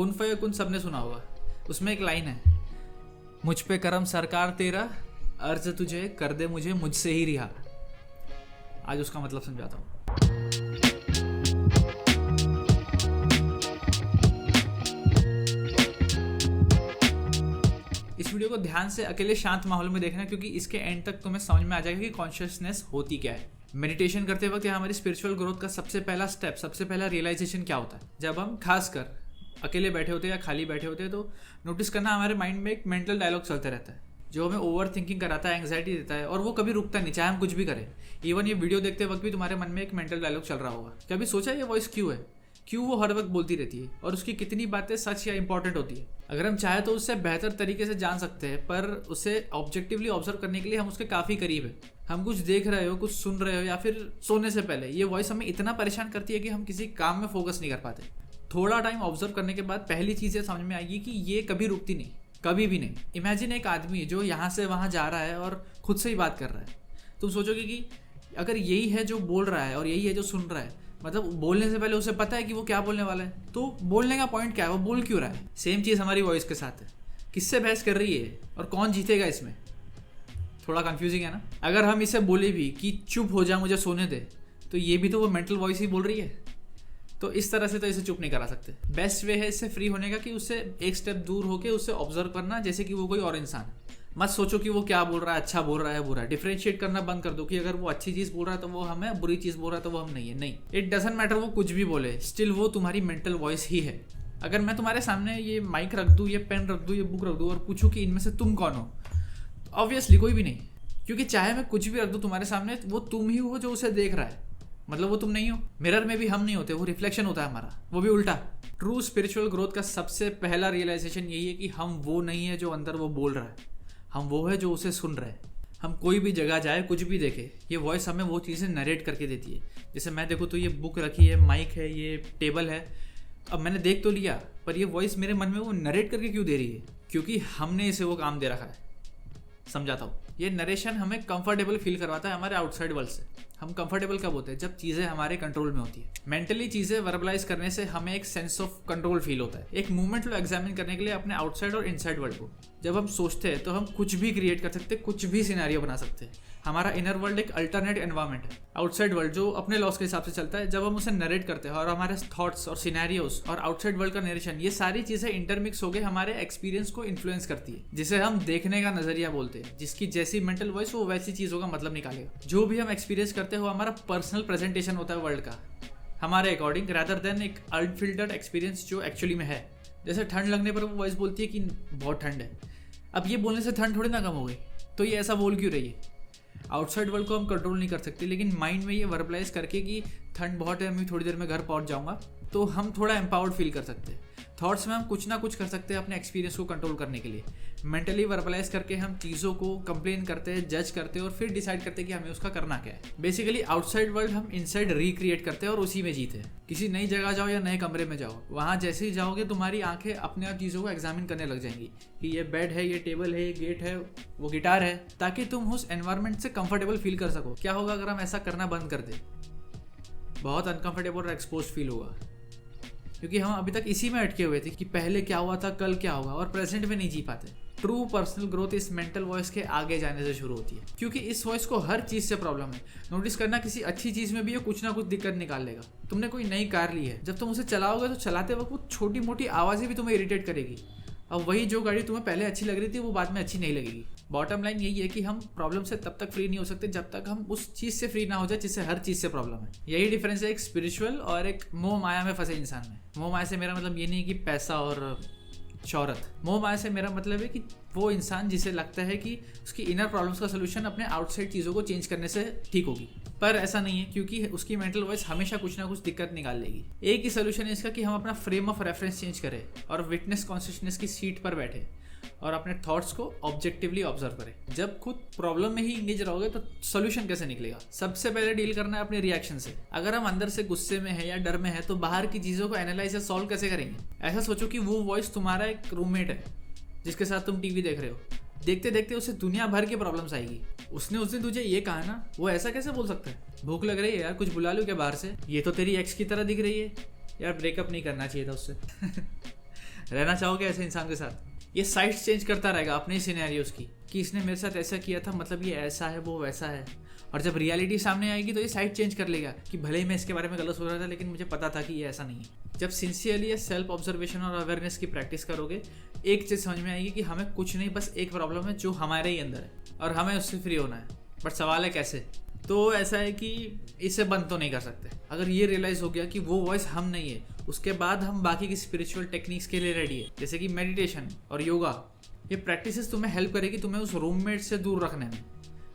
कुन फयकुन सबने सुना होगा, उसमें एक लाइन है, मुझ पे करम सरकार तेरा, अर्ज तुझे कर दे मुझे मुझसे ही रिहा। आज उसका मतलब समझाता हूँ। इस वीडियो को ध्यान से अकेले शांत माहौल में देखना, क्योंकि इसके एंड तक तुम्हें समझ में आ जाएगा कि कॉन्शियसनेस होती क्या है। मेडिटेशन करते वक्त या हमारी स्पिरिचुअल ग्रोथ का सबसे पहला स्टेप, सबसे पहला रियलाइजेशन क्या होता है? जब हम खासकर अकेले बैठे होते हैं या खाली बैठे होते हैं तो नोटिस करना, हमारे माइंड में एक मेंटल डायलॉग चलते रहता है जो हमें ओवर थिंकिंग कराता है, एंग्जाइटी देता है, और वो कभी रुकता नहीं, चाहे हम कुछ भी करें। इवन ये वीडियो देखते वक्त भी तुम्हारे मन में एक मेंटल डायलॉग चल रहा होगा। कभी सोचा ये वॉइस क्यों है, क्यों वो हर वक्त बोलती रहती है, और उसकी कितनी बातें सच या इंपॉर्टेंट होती है? अगर हम चाहे तो उससे बेहतर तरीके से जान सकते हैं, पर उसे ऑब्जेक्टिवली ऑब्जर्व करने के लिए हम उसके काफ़ी करीब है। हम कुछ देख रहे हो, कुछ सुन रहे हो, या फिर सोने से पहले ये वॉइस हमें इतना परेशान करती है कि हम किसी काम में फोकस नहीं कर पाते। थोड़ा टाइम ऑब्जर्व करने के बाद पहली चीज़ें समझ में आएगी कि ये कभी रुकती नहीं, कभी भी नहीं। इमेजिन एक आदमी जो यहाँ से वहाँ जा रहा है और खुद से ही बात कर रहा है। तुम सोचोगे कि अगर यही है जो बोल रहा है और यही है जो सुन रहा है, मतलब बोलने से पहले उसे पता है कि वो क्या बोलने वाला है, तो बोलने का पॉइंट क्या है, वो बोल क्यों रहा है? सेम चीज़ हमारी वॉइस के साथ है। किससे बहस कर रही है और कौन जीतेगा इसमें? थोड़ा कंफ्यूजिंग है ना? अगर हम इसे बोले भी कि चुप हो जा, मुझे सोने दे, तो ये भी तो वो मेंटल वॉइस ही बोल रही है। तो इस तरह से तो इसे चुप नहीं करा सकते। बेस्ट वे है इससे फ्री होने का कि उससे एक स्टेप दूर होकर उससे ऑब्जर्व करना, जैसे कि वो कोई और इंसान। मत सोचो कि वो क्या बोल रहा है, अच्छा बोल रहा है, बुरा। डिफरेंशिएट करना बंद कर दो कि अगर वो अच्छी चीज़ बोल रहा है तो वो हम है, बुरी चीज़ बोल रहा है तो वो हम नहीं है। नहीं, इट डजंट मैटर वो कुछ भी बोले, स्टिल वो तुम्हारी मेंटल वॉइस ही है। अगर मैं तुम्हारे सामने ये माइक रख दूँ, ये पेन रख दूँ, ये बुक रख दूँ और पूछूँ कि इनमें से तुम कौन हो, तो ऑब्वियसली कोई भी नहीं, क्योंकि चाहे मैं कुछ भी रख दूँ तुम्हारे सामने, वो तुम ही हो जो उसे देख रहा है। मतलब वो तुम नहीं हो। मिरर में भी हम नहीं होते, वो रिफ्लेक्शन होता है हमारा, वो भी उल्टा। ट्रू स्पिरिचुअल ग्रोथ का सबसे पहला रियलाइजेशन यही है कि हम वो नहीं है जो अंदर वो बोल रहा है, हम वो है जो उसे सुन रहे हैं। हम कोई भी जगह जाए, कुछ भी देखे, ये वॉइस हमें वो चीज़ें नरेट करके देती है। जैसे मैं देखूँ तो ये बुक रखी है, माइक है, ये टेबल है, अब मैंने देख तो लिया, पर ये वॉइस मेरे मन में वो नरेट करके क्यों दे रही है? क्योंकि हमने इसे वो काम दे रखा है। समझाता हूँ। ये नरेशन हमें कंफर्टेबल फील करवाता है हमारे आउटसाइड वर्ल्ड से। हम कंफर्टेबल कब होते हैं? जब चीज़ें हमारे कंट्रोल में होती है। मेंटली चीज़ें वर्बलाइज करने से हमें एक सेंस ऑफ कंट्रोल फील होता है। एक मूवमेंट लो एग्जामिन करने के लिए अपने आउटसाइड और इनसाइड वर्ल्ड को। जब हम सोचते हैं तो हम कुछ भी क्रिएट कर सकते हैं, कुछ भी सिनेरियो बना सकते हैं। हमारा इनर वर्ल्ड एक अल्टरनेट एनवायरनमेंट है। आउटसाइड वर्ल्ड जो अपने लॉस के हिसाब से चलता है, जब हम उसे नरेट करते हैं और हमारे थॉट्स और सिनेरियोस और आउटसाइड वर्ल्ड का नरेशन, ये सारी चीज़ें इंटरमिक्स होकर हमारे एक्सपीरियंस को इन्फ्लुएंस करती है, जिसे हम देखने का नजरिया बोलते हैं। जिसकी जैसी मेंटल वॉइस वो वैसी चीज़ों का मतलब निकालेगा। जो भी हम एक्सपीरियंस करते हैं वो हमारा पर्सनल प्रेजेंटेशन होता है वर्ल्ड का, हमारे अकॉर्डिंग, रादर देन एक अनफिल्टर्ड एक्सपीरियंस जो एक्चुअली में है। जैसे ठंड लगने पर वो वॉइस बोलती है कि बहुत ठंड है। अब ये बोलने से ठंड थोड़ी ना कम हो गई, तो ये ऐसा बोल क्यों रही है? आउटसाइड वर्ल्ड को हम कंट्रोल नहीं कर सकते, लेकिन माइंड में ये वर्बलाइज करके कि ठंड बहुत है, मैं थोड़ी देर में घर पहुंच जाऊंगा, तो हम थोड़ा एम्पावर्ड फील कर सकते हैं। थॉट्स में हम कुछ ना कुछ कर सकते हैं अपने एक्सपीरियंस को कंट्रोल करने के लिए। मेंटली वर्बलाइज करके हम चीज़ों को कंप्लेन करते हैं, जज करते हैं और फिर डिसाइड करते हैं कि हमें उसका करना क्या है। बेसिकली आउटसाइड वर्ल्ड हम इनसाइड रिक्रिएट करते हैं और उसी में जीते हैं। किसी नई जगह जाओ या नए कमरे में जाओ, वहाँ जैसे ही जाओगे तुम्हारी आंखें अपने आप चीज़ों को एग्जामिन करने लग जाएंगी कि ये बेड है, ये टेबल है, ये गेट है, वो गिटार है, ताकि तुम उस एनवायरनमेंट से कंफर्टेबल फील कर सको। क्या होगा अगर हम ऐसा करना बंद कर दें? बहुत अनकंफर्टेबल और एक्सपोज फील होगा, क्योंकि हम अभी तक इसी में अटके हुए थे कि पहले क्या हुआ था, कल क्या होगा, और प्रेजेंट में नहीं जी पाते। ट्रू पर्सनल ग्रोथ इस मेंटल वॉइस के आगे जाने से शुरू होती है, क्योंकि इस वॉइस को हर चीज़ से प्रॉब्लम है। नोटिस करना, किसी अच्छी चीज़ में भी ये कुछ ना कुछ दिक्कत निकाल लेगा। तुमने कोई नई कार ली है, जब तुम उसे चलाओगे तो चलाते वक्त वो छोटी मोटी आवाज़ें भी तुम्हें इरिटेट करेगी। अब वही जो गाड़ी तुम्हें पहले अच्छी लग रही थी वो बाद में अच्छी नहीं लगेगी। बॉटम लाइन यही है कि हम प्रॉब्लम से तब तक फ्री नहीं हो सकते जब तक हम उस चीज़ से फ्री ना हो जाए जिससे हर चीज़ से प्रॉब्लम है। यही डिफरेंस है एक स्पिरिचुअल और एक मोह माया में फंसे इंसान में। मोह माया से मेरा मतलब ये नहीं कि पैसा और शौहरत। मोह माया से मेरा मतलब है कि वो इंसान जिसे लगता है कि उसकी इनर प्रॉब्लम्स का सोल्यूशन अपने आउटसाइड चीज़ों को चेंज करने से ठीक होगी, पर ऐसा नहीं है, क्योंकि उसकी मेंटल वॉइस हमेशा कुछ ना कुछ दिक्कत निकाल लेगी। एक ही सोल्यूशन है इसका कि हम अपना फ्रेम ऑफ रेफरेंस चेंज करें और विटनेस कॉन्शियसनेस की सीट पर बैठे और अपने थॉट्स को ऑब्जेक्टिवली ऑब्जर्व करें। जब खुद प्रॉब्लम में ही इंगेज रहोगे तो सोल्यूशन कैसे निकलेगा? सबसे पहले डील करना है अपने रिएक्शन से। अगर हम अंदर से गुस्से में है या डर में है तो बाहर की चीज़ों को एनालाइज या सॉल्व कैसे करेंगे? ऐसा सोचो कि वो वॉइस तुम्हारा एक रूममेट है जिसके साथ तुम टीवी देख रहे हो। देखते देखते उसे दुनिया भर की प्रॉब्लम्स आएगी। उसने उस दिन तुझे ये कहा ना, वो ऐसा कैसे बोल सकता है? भूख लग रही है यार, कुछ बुला लूं क्या बाहर से? ये तो तेरी एक्स की तरह दिख रही है यार, ब्रेकअप नहीं करना चाहिए था उससे। रहना चाहोगे ऐसे इंसान के साथ? ये साइड्स चेंज करता रहेगा अपने सिनेरियोज की, कि इसने मेरे साथ ऐसा किया था, मतलब ये ऐसा है, वो वैसा है। और जब रियलिटी सामने आएगी तो ये साइड चेंज कर लेगा कि भले ही मैं इसके बारे में गलत सोच रहा था, लेकिन मुझे पता था कि ये ऐसा नहीं है। जब सिंसियरली सेल्फ ऑब्जर्वेशन और अवेयरनेस की प्रैक्टिस करोगे, एक चीज़ समझ में आएगी कि हमें कुछ नहीं, बस एक प्रॉब्लम है जो हमारे ही अंदर है और हमें उससे फ्री होना है। बट सवाल है कैसे? तो ऐसा है कि इसे बंद तो नहीं कर सकते। अगर ये रियलाइज़ हो गया कि वो वॉइस हम नहीं है, उसके बाद हम बाकी की स्पिरिचुअल टेक्निक्स के लिए रेडी है, जैसे कि मेडिटेशन और योगा। ये प्रैक्टिसेस तुम्हें हेल्प करेगी तुम्हें उस रूममेट से दूर रखने में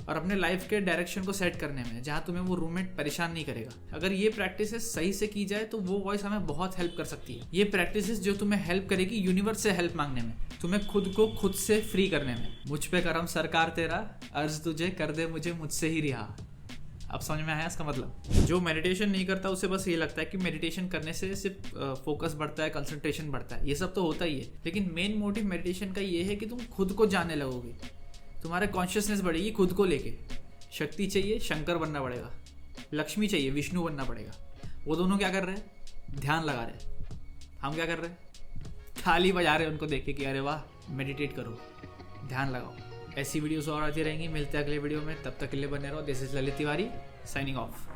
और अपने लाइफ के डायरेक्शन को सेट करने में, जहाँ तुम्हें वो रूममेट परेशान नहीं करेगा। अगर ये प्रैक्टिसेस सही से की जाए तो वो वॉइस हमें बहुत हेल्प कर सकती है। ये प्रैक्टिसेस जो तुम्हें हेल्प करेगी यूनिवर्स से हेल्प मांगने में, तुम्हें खुद को खुद से फ्री करने में। मुझ पे करम सरकार तेरा, अर्ज तुझे कर दे मुझे मुझसे ही रिहा। अब समझ में आया इसका मतलब? जो मेडिटेशन नहीं करता उसे बस ये लगता है कि मेडिटेशन करने से सिर्फ फोकस बढ़ता है, कंसंट्रेशन बढ़ता है। ये सब तो होता ही है, लेकिन मेन मोटिव मेडिटेशन का ये है कि तुम खुद को जानने लगोगे, तुम्हारा कॉन्शियसनेस बढ़ेगी खुद को लेके। शक्ति चाहिए, शंकर बनना पड़ेगा। लक्ष्मी चाहिए, विष्णु बनना पड़ेगा। वो दोनों क्या कर रहे हैं? ध्यान लगा रहे हैं। हम क्या कर रहे हैं? थाली बजा रहे हैं उनको देख के कि अरे वाह, मेडिटेट करो, ध्यान लगाओ। ऐसी वीडियोस और आती रहेंगी। मिलते हैं अगले वीडियो में, तब तक के लिए बने रहो। This is Lalit Tiwari signing off.